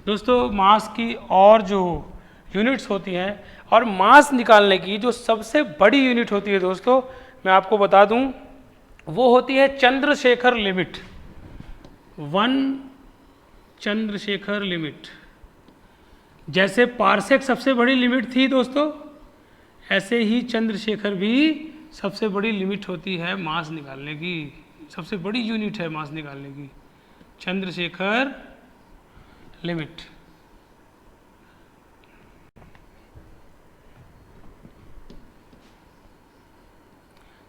दोस्तों मास की और जो यूनिट्स होती हैं, और मास निकालने की जो सबसे बड़ी यूनिट होती है दोस्तों, मैं आपको बता दूं, वो होती है चंद्रशेखर लिमिट। 1 चंद्रशेखर लिमिट। जैसे पारसेक सबसे बड़ी लिमिट थी दोस्तों, ऐसे ही चंद्रशेखर भी सबसे बड़ी लिमिट होती है मास निकालने की, सबसे बड़ी यूनिट है मास निकालने की, चंद्रशेखर लिमिट।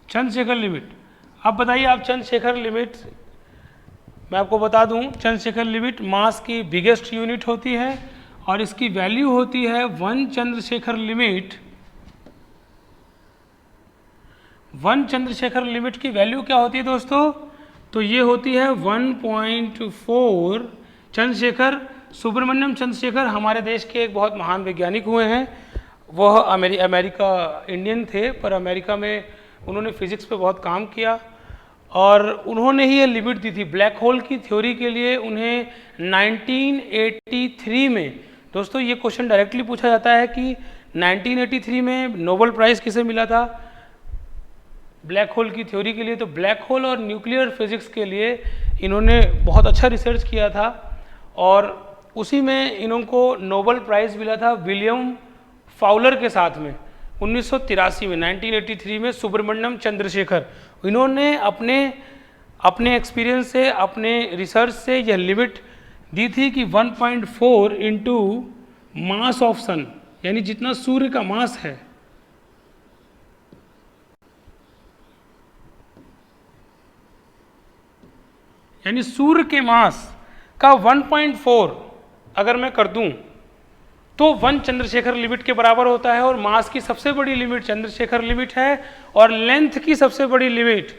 चंद्रशेखर लिमिट। अब बताइए आप, चंद्रशेखर लिमिट मैं आपको बता दूं, चंद्रशेखर लिमिट मास की बिगेस्ट यूनिट होती है और इसकी वैल्यू होती है 1 चंद्रशेखर लिमिट। 1 चंद्रशेखर लिमिट की वैल्यू क्या होती है दोस्तों? तो ये होती है 1.4 चंद्रशेखर। सुब्रमण्यम चंद्रशेखर हमारे देश के एक बहुत महान वैज्ञानिक हुए हैं। वह अमेरिका इंडियन थे, पर अमेरिका में उन्होंने फिजिक्स पे बहुत काम किया और उन्होंने ही ये लिमिट दी थी। ब्लैक होल की थ्योरी के लिए उन्हें 1983 में, दोस्तों ये क्वेश्चन डायरेक्टली पूछा जाता है कि 1983 में नोबेल प्राइज़ किसे मिला था ब्लैक होल की थ्योरी के लिए? तो ब्लैक होल और न्यूक्लियर फिजिक्स के लिए इन्होंने बहुत अच्छा रिसर्च किया था और उसी में इनको नोबेल प्राइज़ मिला था विलियम फाउलर के साथ में 1983 में। 1983 में सुब्रमण्यम चंद्रशेखर, इन्होंने अपने एक्सपीरियंस से, अपने रिसर्च से यह लिमिट दी थी कि 1.4 इंटू मास ऑफ सन, यानी जितना सूर्य का मास है, यानी सूर्य के मास का 1.4 अगर मैं कर दूं तो 1 चंद्रशेखर लिमिट के बराबर होता है। और मास की सबसे बड़ी लिमिट चंद्रशेखर लिमिट है और लेंथ की सबसे बड़ी लिमिट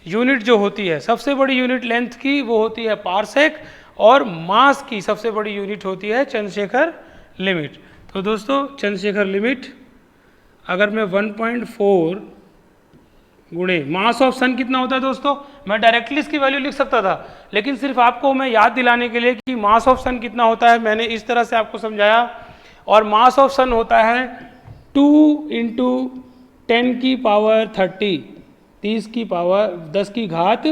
यूनिट जो होती है, सबसे बड़ी यूनिट लेंथ की वो होती है पारसेक और मास की सबसे बड़ी यूनिट होती है चंद्रशेखर लिमिट। तो दोस्तों चंद्रशेखर लिमिट अगर मैं 1.4 गुणे मास ऑफ सन कितना होता है दोस्तों, मैं डायरेक्टली इसकी वैल्यू लिख सकता था, लेकिन सिर्फ आपको मैं याद दिलाने के लिए कि मास ऑफ सन कितना होता है मैंने इस तरह से आपको समझाया। और मास ऑफ सन होता है 2 इंटू 10 की पावर 30, 30 की पावर 10 की घात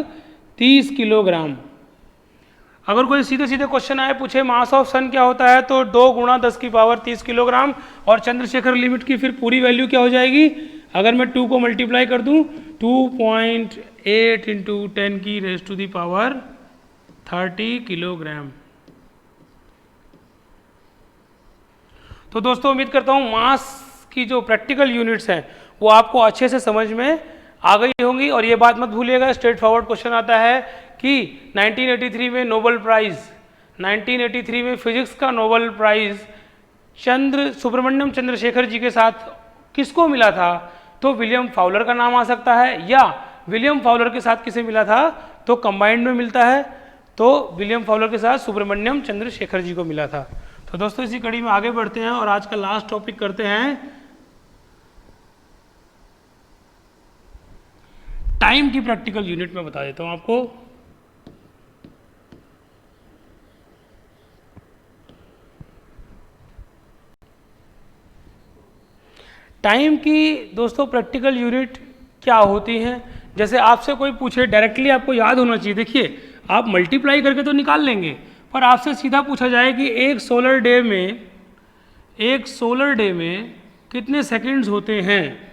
30 किलोग्राम। अगर कोई सीधे सीधे क्वेश्चन आए, पूछे मास ऑफ सन क्या होता है, तो 2 गुणा 10 की पावर 30 किलोग्राम। और चंद्रशेखर लिमिट की फिर पूरी वैल्यू क्या हो जाएगी, अगर मैं 2 को मल्टीप्लाई कर दूं, 2.8 इंटू 10 की raise to the power 30 kilogram. तो दोस्तों उम्मीद करता हूं मास की जो प्रैक्टिकल यूनिट्स हैं वो आपको अच्छे से समझ में आ गई होंगी। और ये बात मत भूलिएगा, स्ट्रेट फॉरवर्ड क्वेश्चन आता है कि 1983 में नोबेल प्राइज़, 1983 में फिजिक्स का नोबेल प्राइज़ सुब्रमण्यम चंद्रशेखर जी के साथ किसको मिला था? तो विलियम फाउलर का नाम आ सकता है, या विलियम फाउलर के साथ किसे मिला था तो कंबाइंड में मिलता है, तो विलियम फाउलर के साथ सुब्रमण्यम चंद्रशेखर जी को मिला था। तो दोस्तों इसी कड़ी में आगे बढ़ते हैं और आज का लास्ट टॉपिक करते हैं टाइम की प्रैक्टिकल यूनिट में बता देता हूं आपको। टाइम की दोस्तों प्रैक्टिकल यूनिट क्या होती हैं, जैसे आपसे कोई पूछे डायरेक्टली, आपको याद होना चाहिए, देखिए आप मल्टीप्लाई करके तो निकाल लेंगे, पर आपसे सीधा पूछा जाए कि एक सोलर डे में कितने सेकंड्स होते हैं,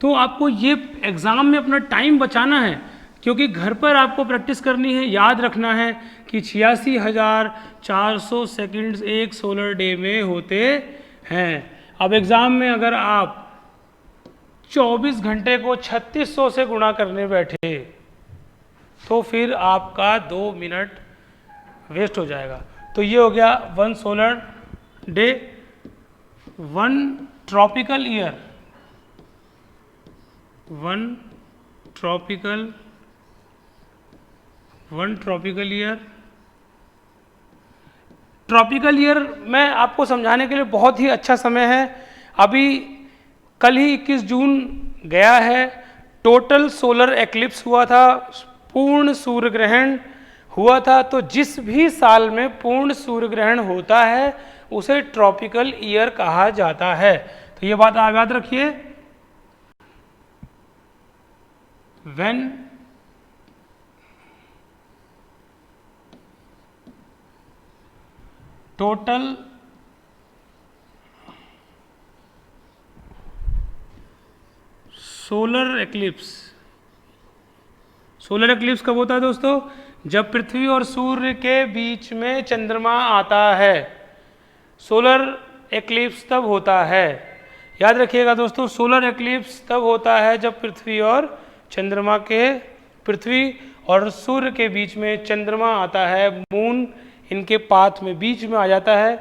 तो आपको ये एग्ज़ाम में अपना टाइम बचाना है, क्योंकि घर पर आपको प्रैक्टिस करनी है, याद रखना है कि 86,400 सेकंड्स एक सोलर डे में होते हैं। अब एग्ज़ाम में अगर आप 24 घंटे को 3600 से गुणा करने बैठे तो फिर आपका 2 मिनट वेस्ट हो जाएगा। तो ये हो गया 1 solar day, 1 tropical year, 1 tropical year. Tropical year मैं आपको समझाने के लिए बहुत ही अच्छा समय है। अभी कल ही 21 जून गया है, टोटल सोलर एक्लिप्स हुआ था, पूर्ण सूर्य ग्रहण हुआ था। तो जिस भी साल में पूर्ण सूर्य ग्रहण होता है उसे ट्रॉपिकल ईयर कहा जाता है। तो ये बात आप याद रखिए, व्हेन टोटल सोलर एक्लिप्स कब होता है दोस्तों? जब पृथ्वी और सूर्य के बीच में चंद्रमा आता है, सोलर एक्लिप्स तब होता है। याद रखिएगा दोस्तों, सोलर एक्लिप्स तब होता है जब पृथ्वी और सूर्य के बीच में चंद्रमा आता है, मून इनके पाथ में बीच में आ जाता है,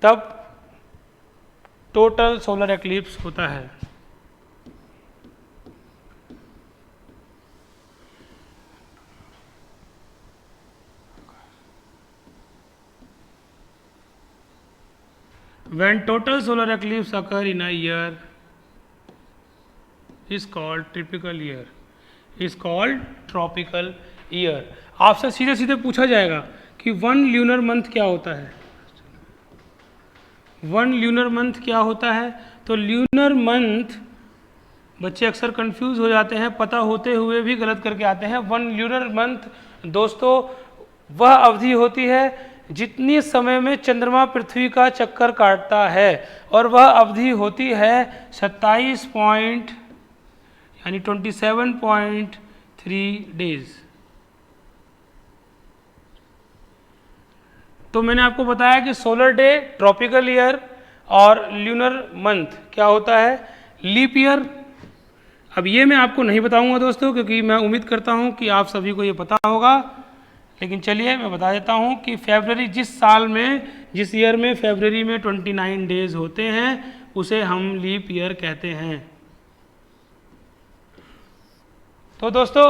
तब टोटल सोलर एक्लिप्स होता है। When total solar eclipse occur in a year is called tropical year। आपसे सीधे सीधे पूछा जाएगा कि 1 ल्यूनर मंथ क्या होता है। 1 ल्यूनर मंथ क्या होता है? तो ल्यूनर मंथ, बच्चे अक्सर कंफ्यूज हो जाते हैं, पता होते हुए भी गलत करके आते हैं। 1 ल्यूनर मंथ दोस्तों वह अवधि होती है जितनी समय में चंद्रमा पृथ्वी का चक्कर काटता है, और वह अवधि होती है 27.3 डेज। तो मैंने आपको बताया कि सोलर डे, ट्रॉपिकल ईयर और ल्यूनर मंथ क्या होता है, लीप ईयर। अब ये मैं आपको नहीं बताऊंगा दोस्तों, क्योंकि मैं उम्मीद करता हूं कि आप सभी को ये पता होगा, लेकिन चलिए मैं बता देता हूं कि फरवरी, जिस ईयर में फरवरी में 29 डेज होते हैं उसे हम लीप ईयर कहते हैं। तो दोस्तों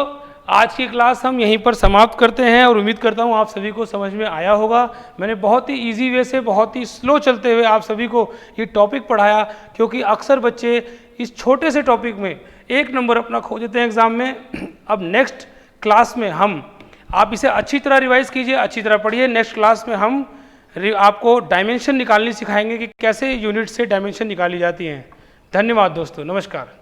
आज की क्लास हम यहीं पर समाप्त करते हैं, और उम्मीद करता हूं आप सभी को समझ में आया होगा। मैंने बहुत ही इजी वे से, बहुत ही स्लो चलते हुए आप सभी को ये टॉपिक पढ़ाया, क्योंकि अक्सर बच्चे इस छोटे से टॉपिक में 1 नंबर अपना खो देते हैं एग्जाम में। अब नेक्स्ट क्लास में आप इसे अच्छी तरह रिवाइज कीजिए, अच्छी तरह पढ़िए। नेक्स्ट क्लास में हम आपको डायमेंशन निकालनी सिखाएंगे कि कैसे यूनिट से डायमेंशन निकाली जाती हैं। धन्यवाद दोस्तों, नमस्कार।